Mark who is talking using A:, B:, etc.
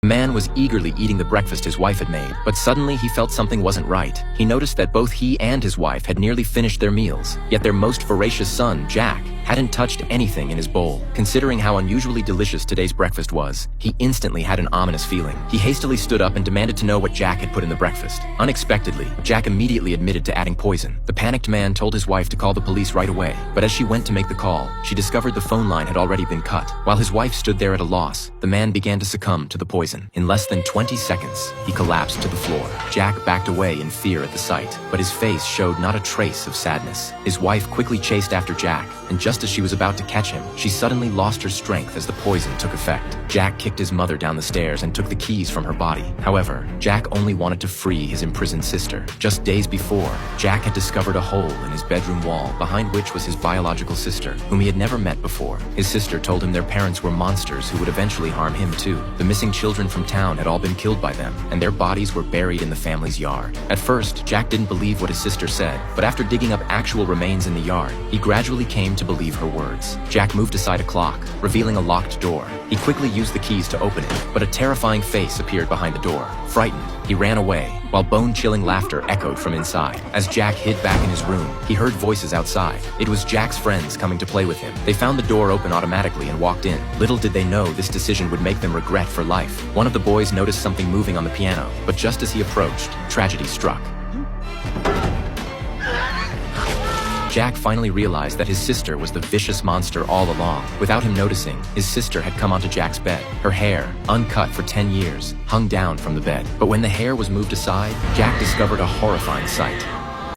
A: man was eagerly eating the breakfast his wife had made, but suddenly he felt something wasn't right. He noticed that both he and his wife had nearly finished their meals, yet their most voracious son, Jack, hadn't touched anything in his bowl. Considering how unusually delicious today's breakfast was, he instantly had an ominous feeling. He hastily stood up and demanded to know what Jack had put in the breakfast. Unexpectedly, Jack immediately admitted to adding poison. The panicked man told his wife to call the police right away, but as she went to make the call, she discovered the phone line had already been cut. While his wife stood there at a loss, the man began to succumb to the poison. In less than 20 seconds, he collapsed to the floor. Jack backed away in fear at the sight, but his face showed not a trace of sadness. His wife quickly chased after Jack, and just as she was about to catch him, she suddenly lost her strength as the poison took effect. Jack kicked his mother down the stairs and took the keys from her body. However, Jack only wanted to free his imprisoned sister. Just days before, Jack had discovered a hole in his bedroom wall, behind which was his biological sister, whom he had never met before. His sister told him their parents were monsters who would eventually harm him too. The missing children from town had all been killed by them, and their bodies were buried in the family's yard. At first, Jack didn't believe what his sister said, but after digging up actual remains in the yard, he gradually came to believe her words. Jack moved aside a clock, revealing a locked door. He quickly used the keys to open it, but a terrifying face appeared behind the door. Frightened, he ran away, while bone-chilling laughter echoed from inside. As Jack hid back in his room, he heard voices outside. It was Jack's friends coming to play with him. They found the door open automatically and walked in. Little did they know this decision would make them regret for life. One of the boys noticed something moving on the piano, but just as he approached, tragedy struck. Jack finally realized that his sister was the vicious monster all along. Without him noticing, his sister had come onto Jack's bed. Her hair, uncut for 10 years, hung down from the bed. But when the hair was moved aside, Jack discovered a horrifying sight.